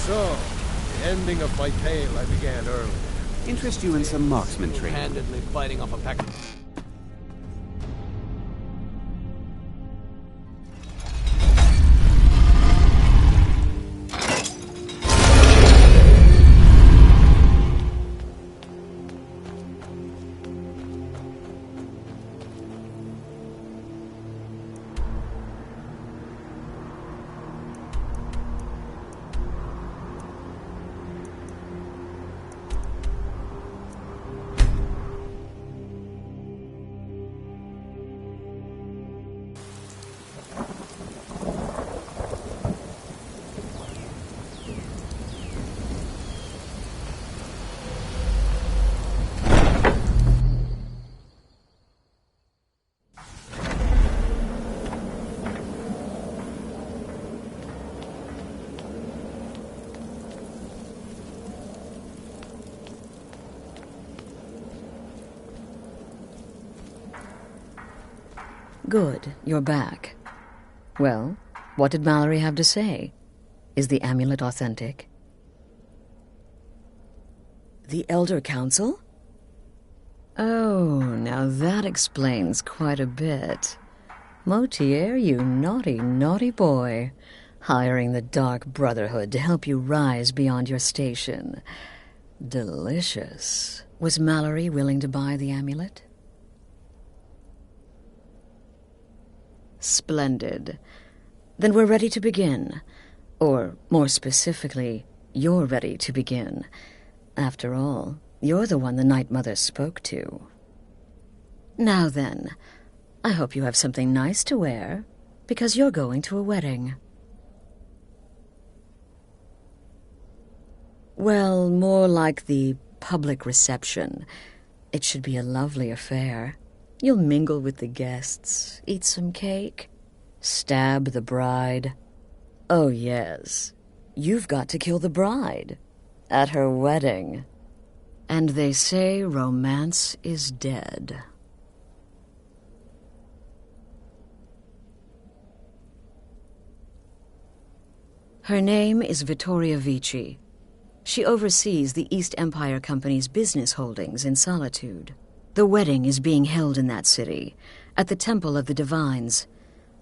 So, the ending of my tale I began early. Interest you in some marksman training? Handedly biting off a pack. Good, you're back. Well, what did Mallory have to say? Is the amulet authentic? The Elder Council? Oh, now that explains quite a bit. Motier, you naughty, naughty boy. Hiring the Dark Brotherhood to help you rise beyond your station. Delicious. Was Mallory willing to buy the amulet? Splendid. Then we're ready to begin. Or, more specifically, you're ready to begin. After all, you're the one the Night Mother spoke to. Now then, I hope you have something nice to wear, because you're going to a wedding. Well, more like the public reception. It should be a lovely affair. You'll mingle with the guests, eat some cake, stab the bride. Oh, yes, you've got to kill the bride at her wedding. And they say romance is dead. Her name is Vittoria Vici. She oversees the East Empire Company's business holdings in Solitude. The wedding is being held in that city, at the Temple of the Divines.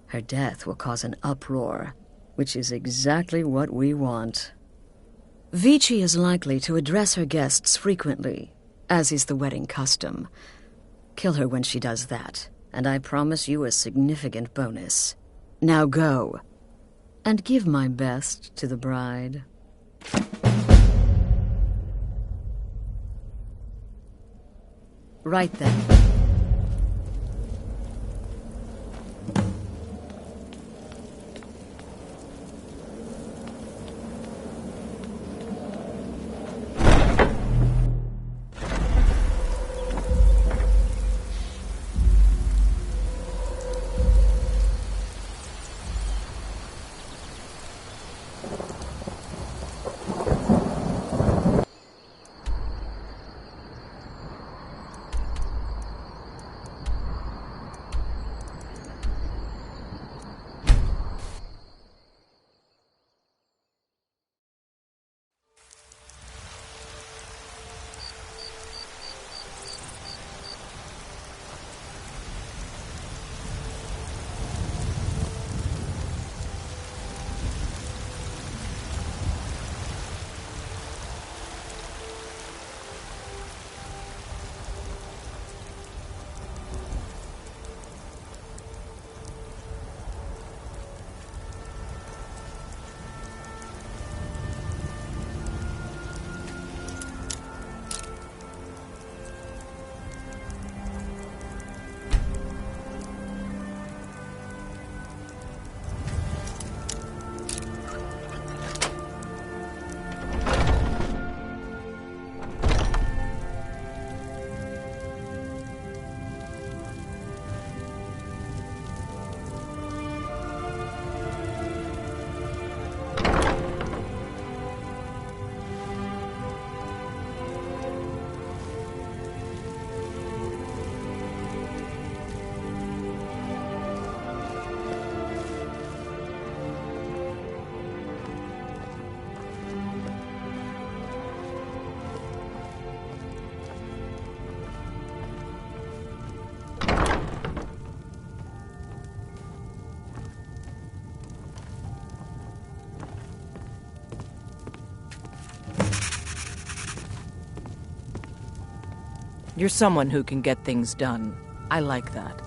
Her death will cause an uproar, which is exactly what we want. Vici is likely to address her guests frequently, as is the wedding custom. Kill her when she does that, and I promise you a significant bonus. Now go, and give my best to the bride. Right then. You're someone who can get things done. I like that.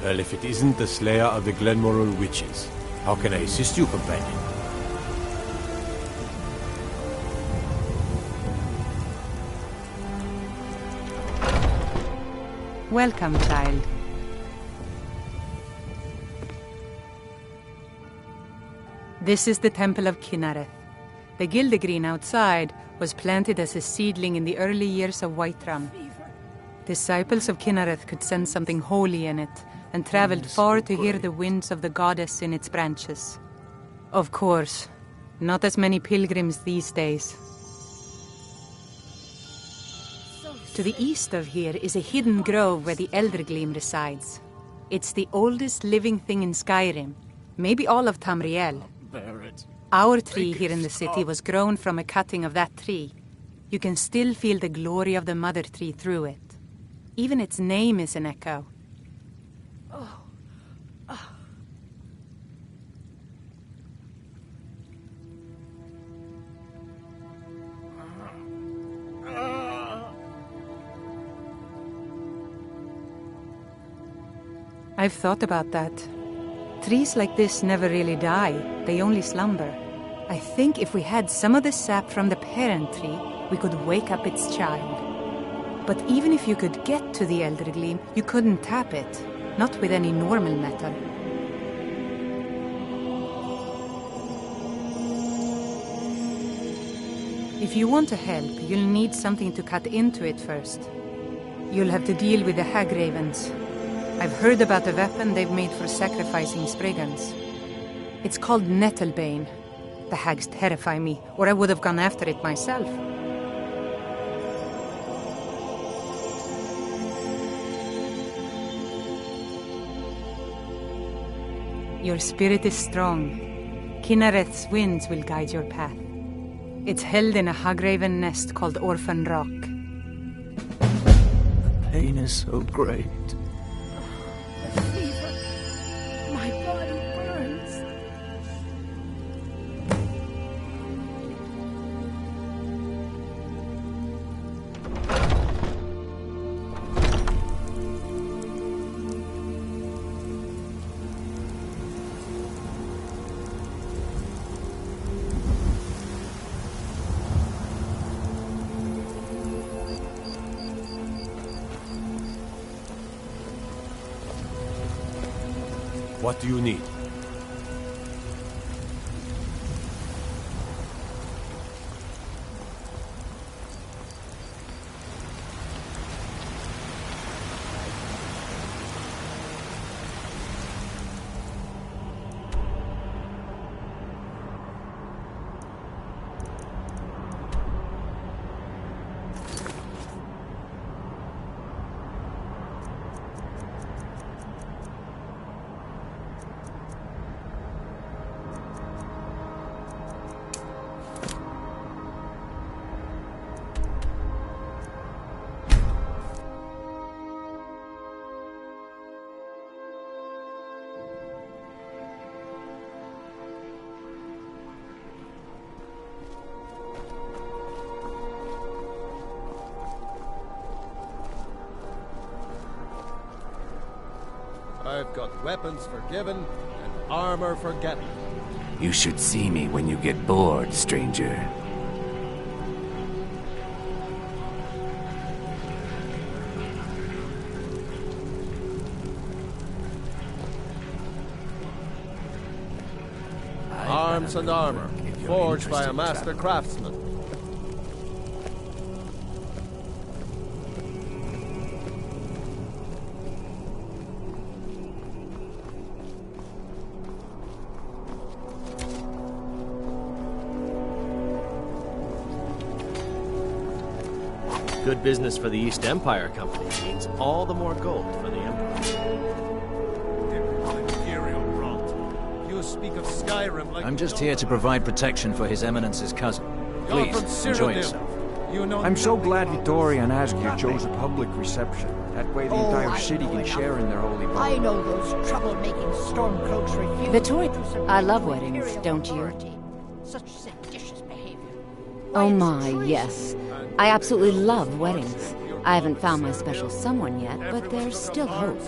Well, if it isn't the slayer of the Glenmoral witches, how can I assist you, companion? Welcome, child. This is the Temple of Kynareth. The Gildegreen outside was planted as a seedling in the early years of Whiterun. Disciples of Kynareth could sense something holy in it, and traveled far to hear the winds of the goddess in its branches. Of course, not as many pilgrims these days. To the east of here is a hidden grove where the Eldergleam resides. It's the oldest living thing in Skyrim, maybe all of Tamriel. Our tree here in the city was grown from a cutting of that tree. You can still feel the glory of the mother tree through it. Even its name is an echo. I've thought about that. Trees like this never really die, they only slumber. I think if we had some of the sap from the parent tree, we could wake up its child. But even if you could get to the Eldergleam, you couldn't tap it, not with any normal metal. If you want to help, you'll need something to cut into it first. You'll have to deal with the hag ravens. I've heard about a weapon they've made for sacrificing Spriggans. It's called Nettlebane. The hags terrify me, or I would have gone after it myself. Your spirit is strong. Kynareth's winds will guide your path. It's held in a hagraven nest called Orphan Rock. The pain is so great. The fever. My body burns. What do you need? I've got weapons for giving and armor for getting. You should see me when you get bored, stranger. Arms and armor, forged by a master craftsman. Good business for the East Empire Company means all the more gold for the Emperor. Imperial rot. You speak of Skyrim like... I'm just here to provide protection for His Eminence's cousin. Please, enjoy yourself. I'm so glad Vittoria and Asgeir chose a public reception. That way the entire city can share in their holy bond. I know those trouble-making stormcloaks refuse. Vittoria, I love weddings, don't you? Such seditious behavior. Oh my, yes. I absolutely love weddings. I haven't found my special someone yet, but there's still hope.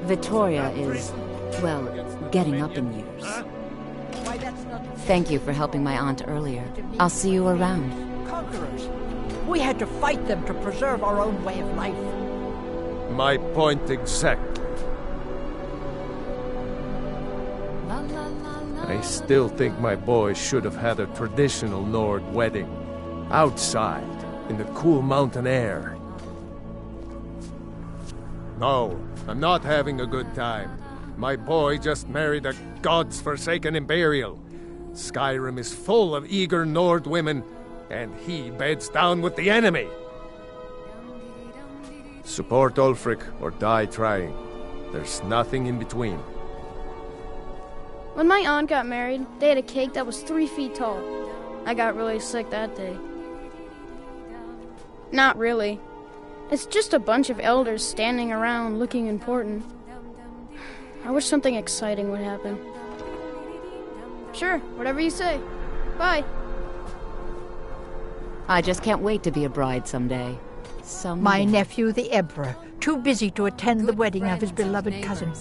Vittoria is, well, getting up in years. Thank you for helping my aunt earlier. I'll see you around. Conquerors. We had to fight them to preserve our own way of life. My point exactly. I still think my boy should have had a traditional Nord wedding. Outside, in the cool mountain air. No, I'm not having a good time. My boy just married a god's-forsaken Imperial. Skyrim is full of eager Nord women, and he beds down with the enemy. Support Ulfric or die trying. There's nothing in between. When my aunt got married, they had a cake that was 3 feet tall. I got really sick that day. Not really. It's just a bunch of elders standing around looking important. I wish something exciting would happen. Sure, whatever you say. Bye. I just can't wait to be a bride someday. My nephew, the Emperor, too busy to attend the wedding of his beloved cousin.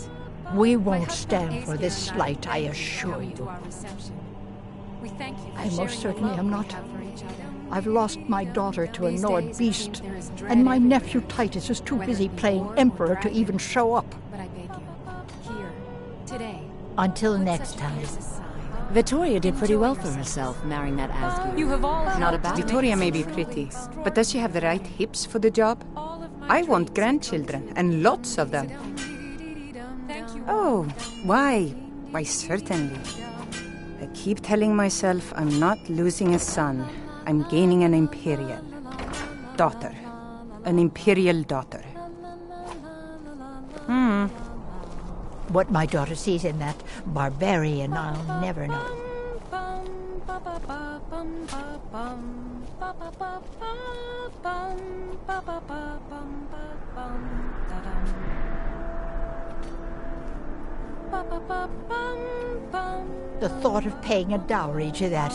We won't stand for this slight, I assure you. I most certainly am not. I've lost my daughter to a Nord beast, and my nephew Titus is too busy playing Emperor to even show up. Until next time. Vittoria did pretty well for herself, marrying that Asgeir. You have all... Not a bad Vittoria may be pretty, but does she have the right hips for the job? I want grandchildren, and lots of them. Oh, why? Why, certainly. I keep telling myself I'm not losing a son. I'm gaining an Imperial daughter. An Imperial daughter. What my daughter sees in that barbarian, I'll never know. The thought of paying a dowry to that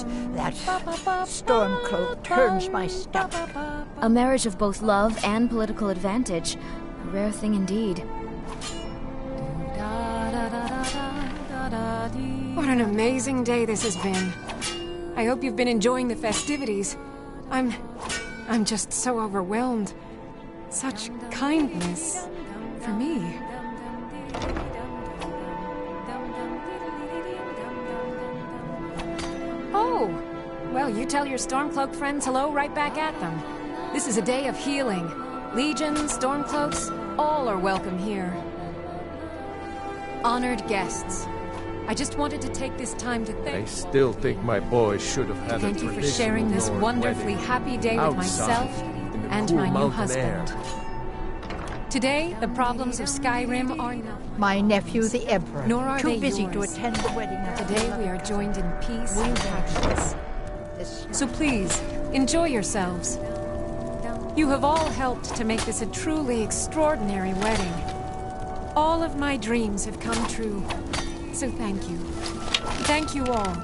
stormcloak turns my stomach. A marriage of both love and political advantage. A rare thing indeed. What an amazing day this has been. I hope you've been enjoying the festivities. I'm just so overwhelmed. Such kindness for me. Well, you tell your Stormcloak friends hello right back at them. This is a day of healing. Legions, Stormcloaks, all are welcome here. Honored guests, I just wanted to take this time to thank... I still think my boy should have had Thank a you for sharing this Nord wonderfully wedding happy day with outside, myself in the and cool my new mountain husband. air. Today, the problems of Skyrim are not... My nephew, the Emperor, Nor are too they busy yours. to attend the wedding. Today we are joined in peace and happiness. So please, enjoy yourselves. You have all helped to make this a truly extraordinary wedding. All of my dreams have come true. So thank you. Thank you all.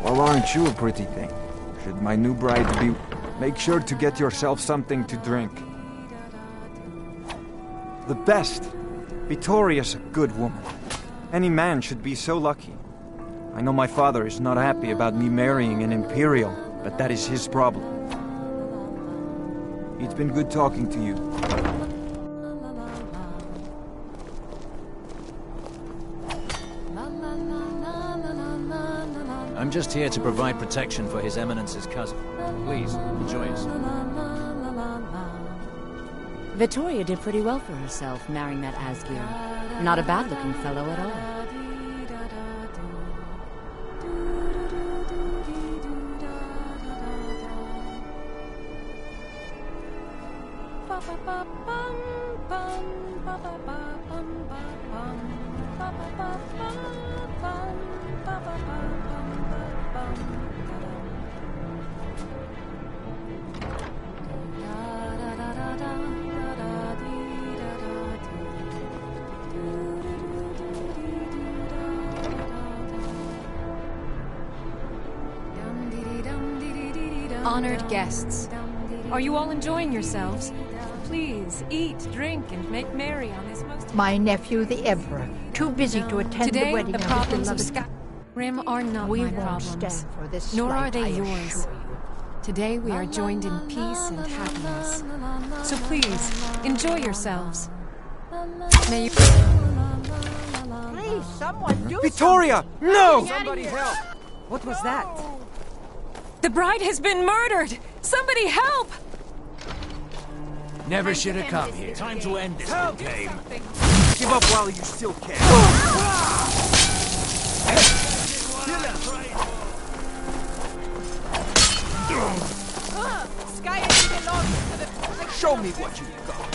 Well, aren't you a pretty thing? Should my new bride be... Make sure to get yourself something to drink. The best. Victoria's a good woman. Any man should be so lucky. I know my father is not happy about me marrying an Imperial, but that is his problem. It's been good talking to you. I'm just here to provide protection for His Eminence's cousin. Please, enjoy yourself. Vittoria did pretty well for herself, marrying that Asgeir. Not a bad-looking fellow at all. Honored guests, are you all enjoying yourselves? Please, eat, drink, and make merry on this most... My nephew, the Emperor, too busy to attend Today, the wedding the of problems his of beloved... Skyrim are not We my won't problems, stand for this nor are slight, they I yours. assure you. Today we are joined in peace and happiness. So please, enjoy yourselves. May you... Please, someone do Victoria! something. No! Somebody help! What was that? The bride has been murdered! Somebody help! Never should have come here. Time to end this game. Give up while you still can. Skyrim belongs to the... Show me what you got.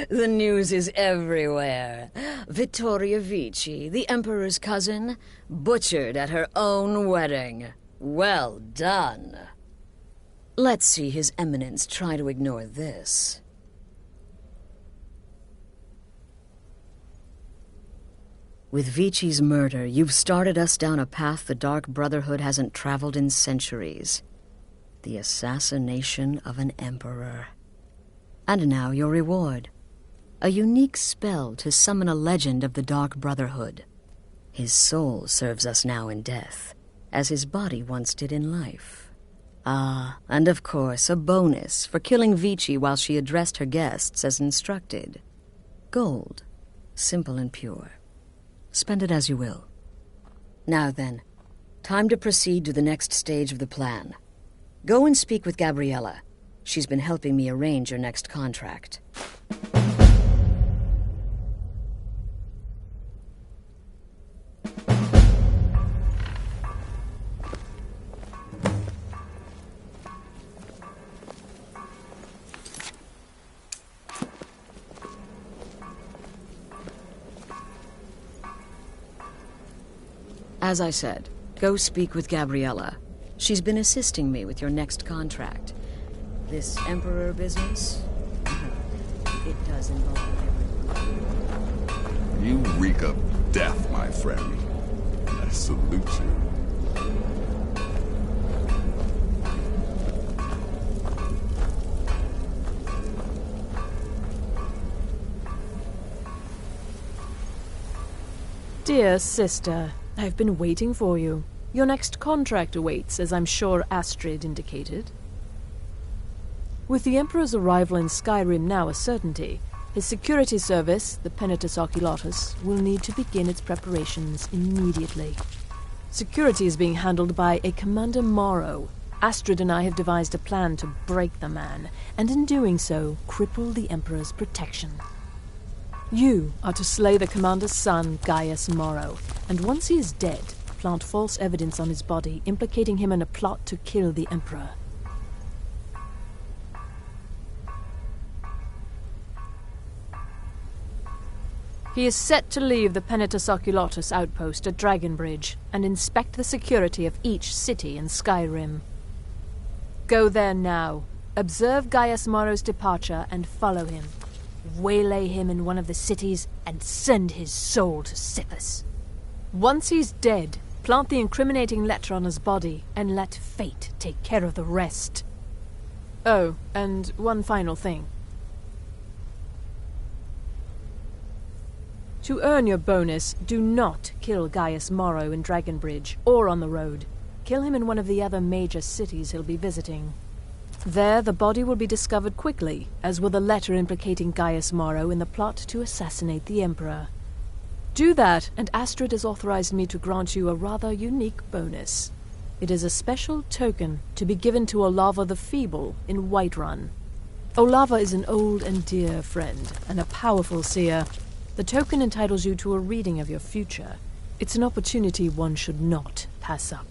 The news is everywhere. Vittoria Vici, the Emperor's cousin, butchered at her own wedding. Well done. Let's see His Eminence try to ignore this. With Vichi's murder, you've started us down a path the Dark Brotherhood hasn't traveled in centuries. The assassination of an emperor. And now your reward. A unique spell to summon a legend of the Dark Brotherhood. His soul serves us now in death, as his body once did in life. Ah, and of course, a bonus for killing Vichi while she addressed her guests as instructed. Gold. Simple and pure. Spend it as you will. Now then, time to proceed to the next stage of the plan. Go and speak with Gabriella. She's been helping me arrange your next contract. As I said, go speak with Gabriella. She's been assisting me with your next contract. This Emperor business? It does involve everyone. You reek of death, my friend. I salute you. Dear sister, I've been waiting for you. Your next contract awaits, as I'm sure Astrid indicated. With the Emperor's arrival in Skyrim now a certainty, his security service, the Penitus Oculatus, will need to begin its preparations immediately. Security is being handled by a Commander Morrow. Astrid and I have devised a plan to break the man, and in doing so, cripple the Emperor's protection. You are to slay the Commander's son, Gaius Morrow, and once he is dead, plant false evidence on his body, implicating him in a plot to kill the Emperor. He is set to leave the Penitus Oculatus outpost at Dragonbridge and inspect the security of each city in Skyrim. Go there now, observe Gaius Morrow's departure and follow him. Waylay him in one of the cities and send his soul to Sithis. Once he's dead, plant the incriminating letter on his body and let fate take care of the rest. Oh, and one final thing. To earn your bonus, do not kill Gaius Morrow in Dragonbridge or on the road. Kill him in one of the other major cities he'll be visiting. There, the body will be discovered quickly, as will the letter implicating Gaius Morrow in the plot to assassinate the Emperor. Do that, and Astrid has authorized me to grant you a rather unique bonus. It is a special token to be given to Olava the Feeble in Whiterun. Olava is an old and dear friend, and a powerful seer. The token entitles you to a reading of your future. It's an opportunity one should not pass up.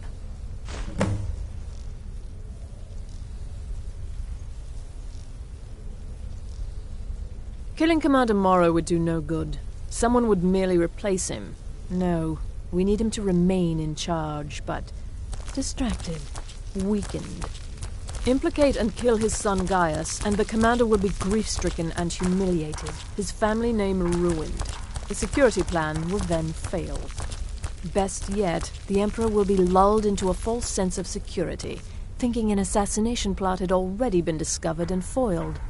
Killing Commander Morrow would do no good. Someone would merely replace him. No, we need him to remain in charge, but distracted, weakened. Implicate and kill his son Gaius, and the commander will be grief-stricken and humiliated, his family name ruined. The security plan will then fail. Best yet, the Emperor will be lulled into a false sense of security, thinking an assassination plot had already been discovered and foiled.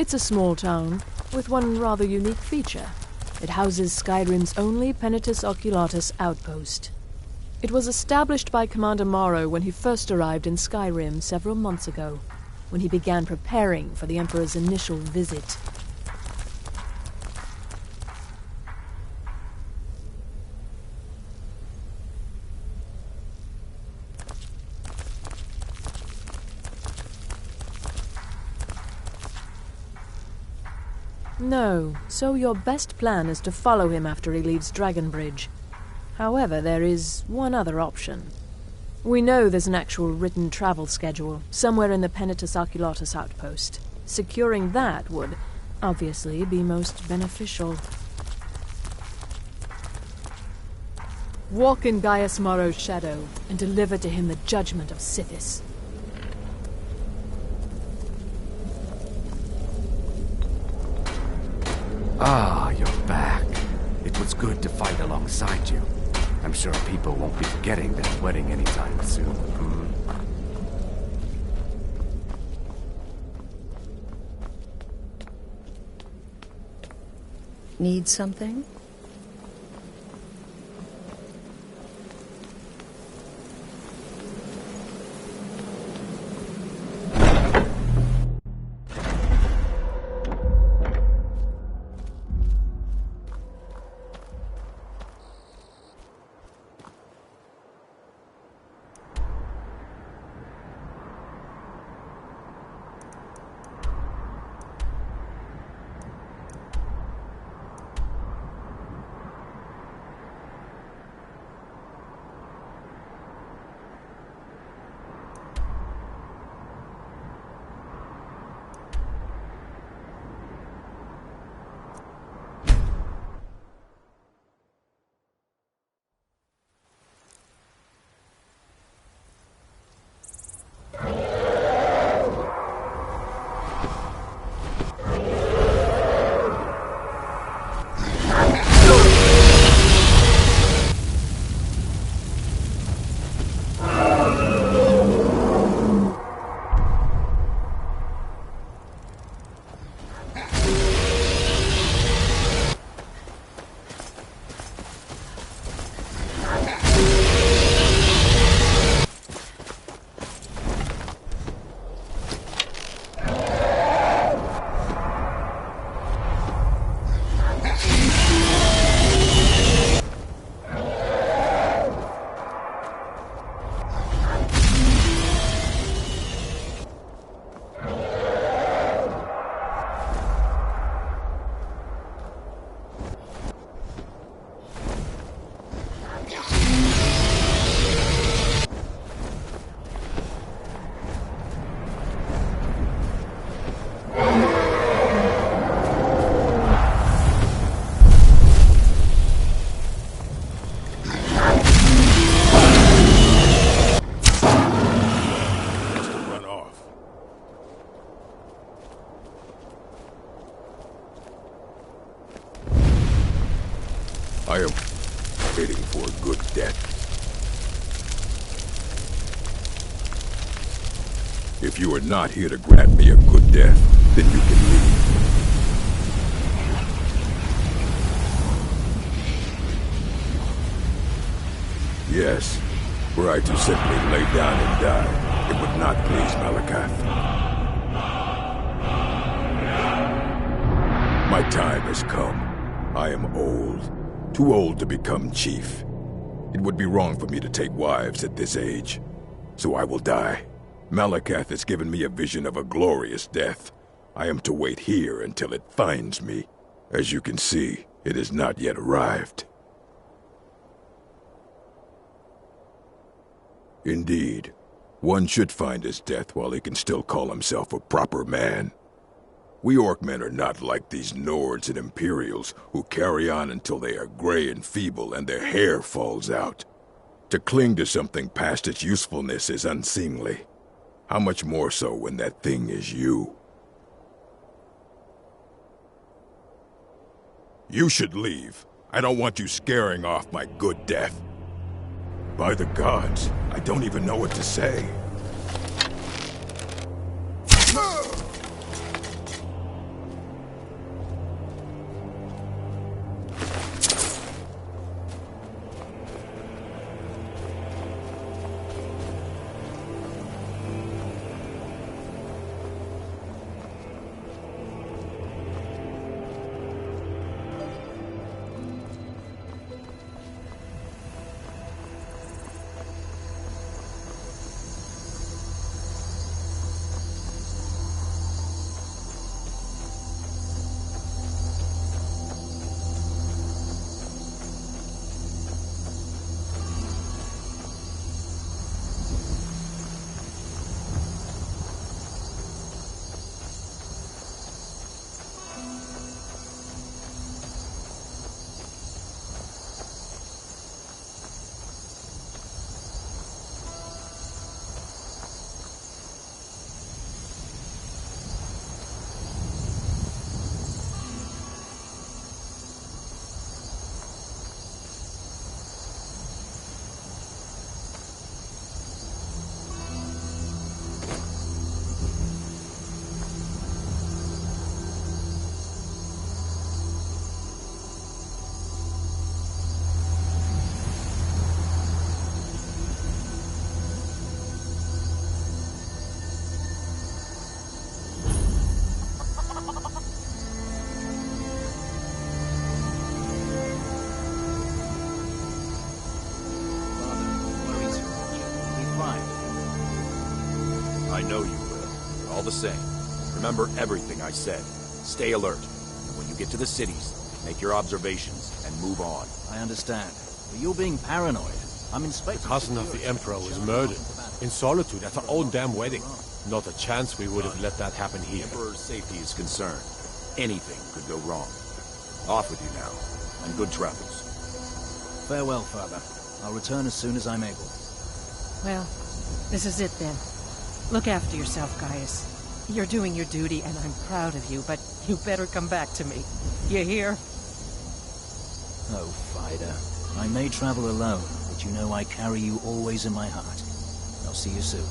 It's a small town, with one rather unique feature. It houses Skyrim's only Penitus Oculatus outpost. It was established by Commander Morrow when he first arrived in Skyrim several months ago, when he began preparing for the Emperor's initial visit. No, so your best plan is to follow him after he leaves Dragonbridge. However, there is one other option. We know there's an actual written travel schedule, somewhere in the Penitus Oculatus outpost. Securing that would, obviously, be most beneficial. Walk in Gaius Morrow's shadow, and deliver to him the judgment of Sithis. Ah, you're back. It was good to fight alongside you. I'm sure people won't be forgetting that wedding anytime soon. Hmm? Need something? I am waiting for a good death. If you are not here to grant me a good death, then you can leave. Yes, were I to simply lay down and die, it would not please Malakath. My time has come. I am old. Too old to become chief. It would be wrong for me to take wives at this age. So I will die. Malakath has given me a vision of a glorious death. I am to wait here until it finds me. As you can see, it has not yet arrived. Indeed, one should find his death while he can still call himself a proper man. We Orcmen are not like these Nords and Imperials who carry on until they are gray and feeble and their hair falls out. To cling to something past its usefulness is unseemly. How much more so when that thing is you? You should leave. I don't want you scaring off my good death. By the gods, I don't even know what to say. All the same, remember everything I said. Stay alert. And when you get to the cities, make your observations and move on. I understand. But you're being paranoid. I'm inspecting... The cousin of the Emperor was murdered. In Solitude at her own damn wedding. Not a chance we would have let that happen here. Emperor's safety is concerned. Anything could go wrong. Off with you now, and good travels. Farewell, Father. I'll return as soon as I'm able. Well, this is it then. Look after yourself, Gaius. You're doing your duty, and I'm proud of you, but you better come back to me. You hear? Oh, Fida. I may travel alone, but you know I carry you always in my heart. I'll see you soon.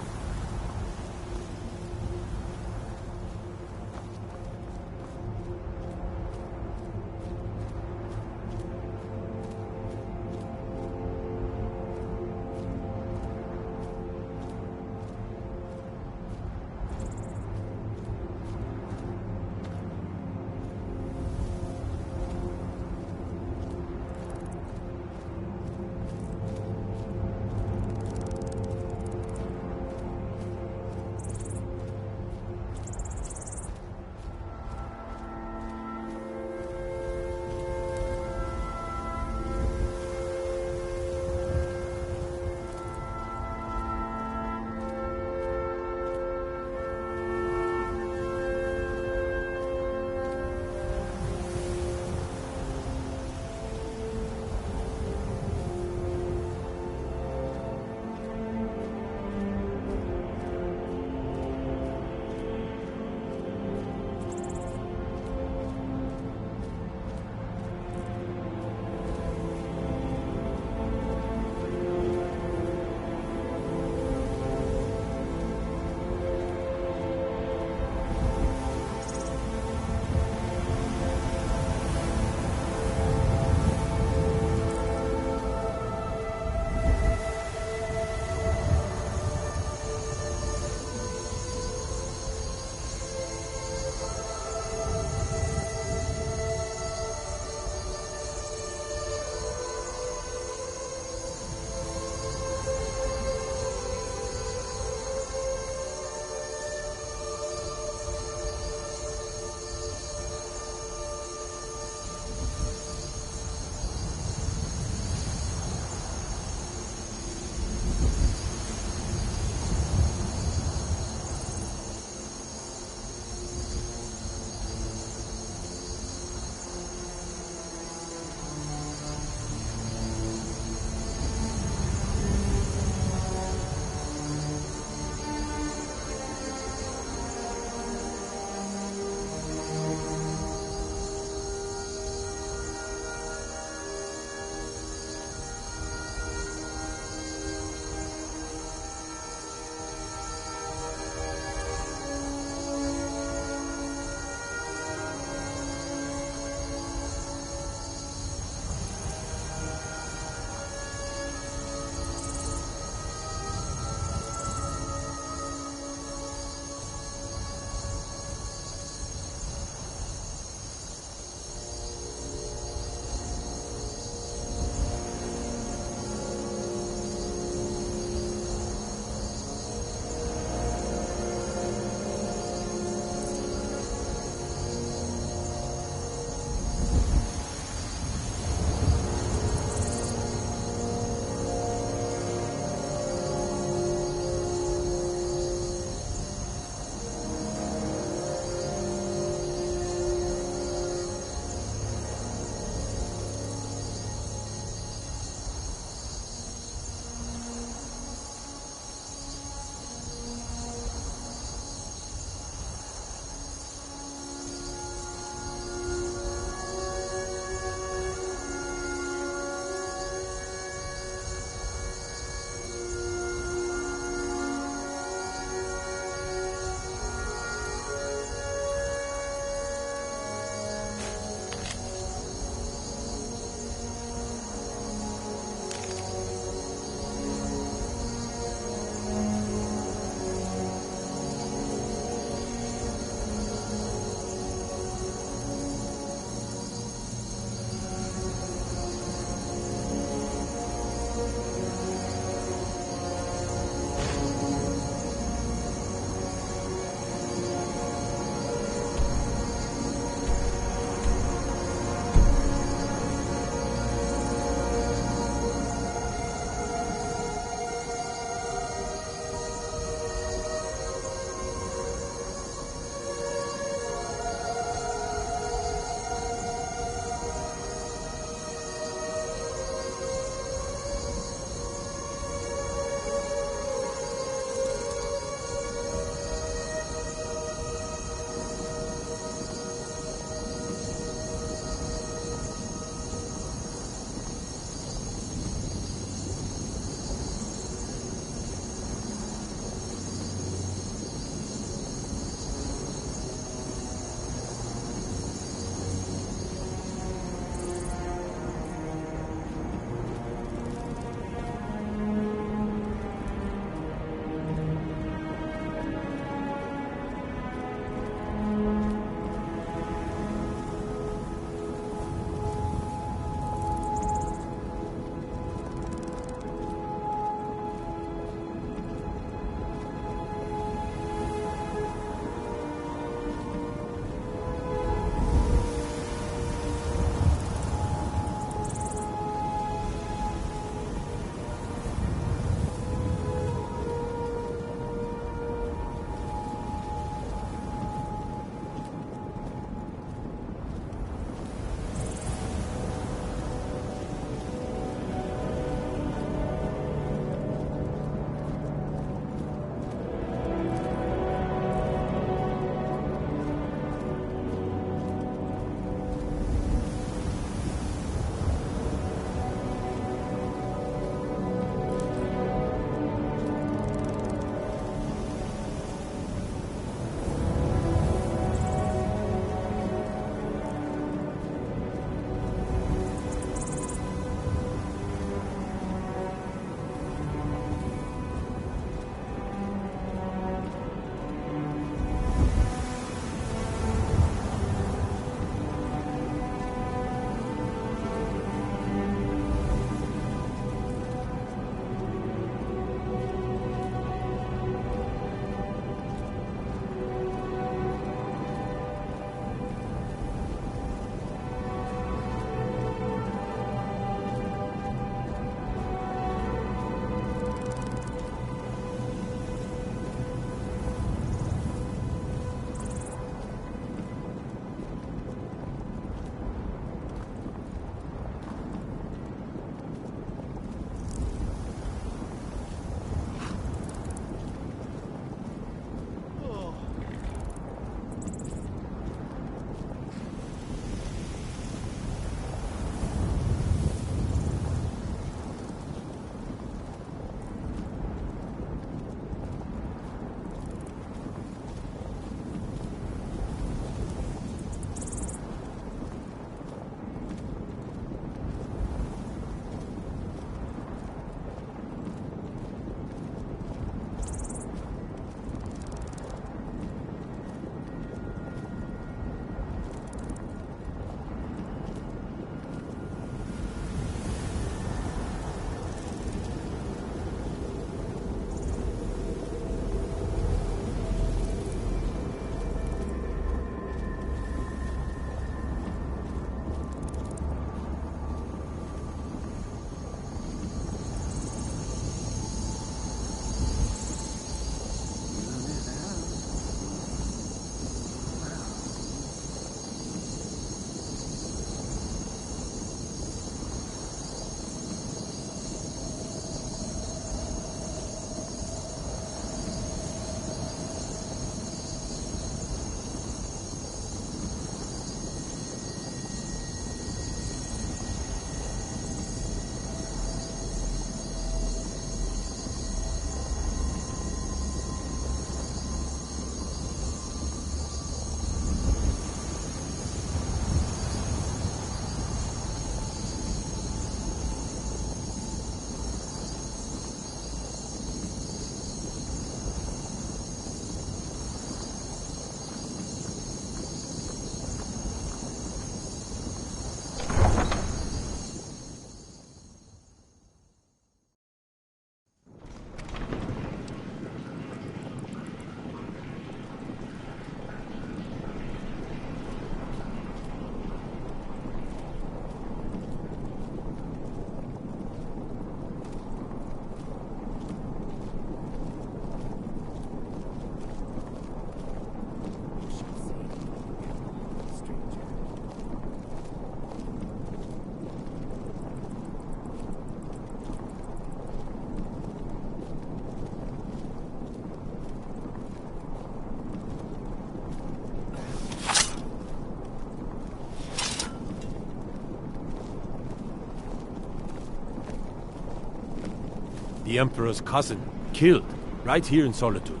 The Emperor's cousin, killed, right here in Solitude.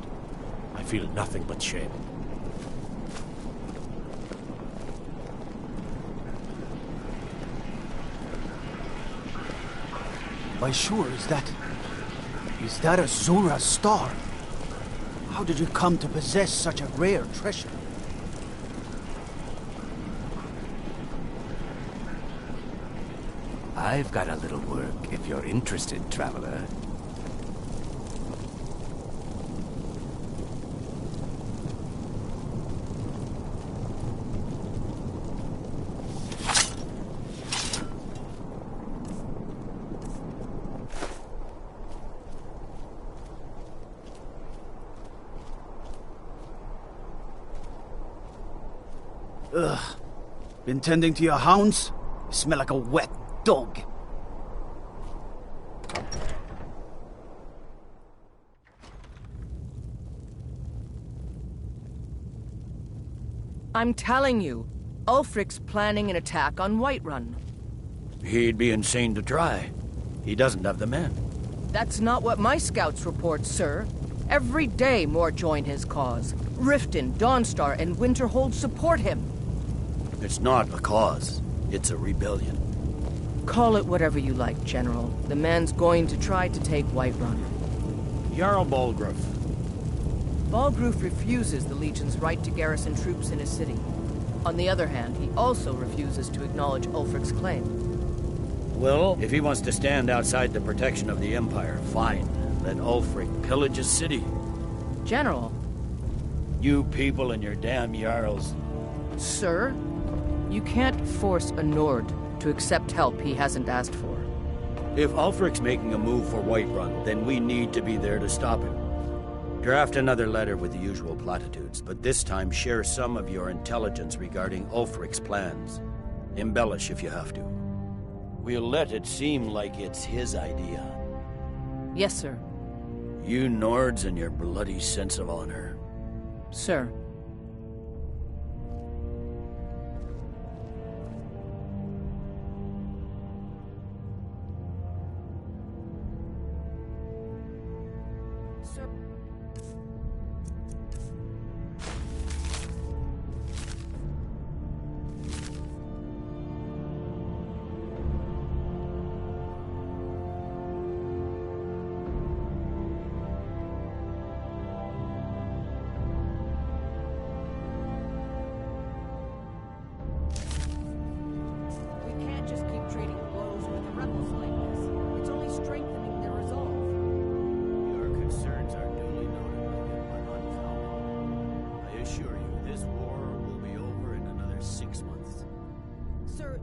I feel nothing but shame. By sure, is that a Zora star? How did you come to possess such a rare treasure? I've got a little work if you're interested, traveler. Ugh. Been tending to your hounds? You smell like a wet dog. I'm telling you, Ulfric's planning an attack on Whiterun. He'd be insane to try. He doesn't have the men. That's not what my scouts report, sir. Every day more join his cause. Riften, Dawnstar, and Winterhold support him. It's not a cause. It's a rebellion. Call it whatever you like, General. The man's going to try to take Whiterun. Jarl Balgruuf. Balgruuf refuses the Legion's right to garrison troops in his city. On the other hand, he also refuses to acknowledge Ulfric's claim. Well, if he wants to stand outside the protection of the Empire, fine. Let Ulfric pillage his city. General. You people and your damn Jarls. Sir, you can't force a Nord to accept help he hasn't asked for. If Ulfric's making a move for Whiterun, then we need to be there to stop him. Draft another letter with the usual platitudes, but this time share some of your intelligence regarding Ulfric's plans. Embellish if you have to. We'll let it seem like it's his idea. Yes, sir. You Nords and your bloody sense of honor. Sir. Sir.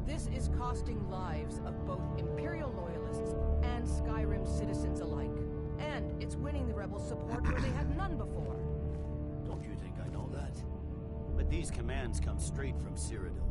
This is costing lives of both Imperial loyalists and Skyrim citizens alike. And it's winning the rebels' support where they had none before. Don't you think I know that? But these commands come straight from Cyrodiil.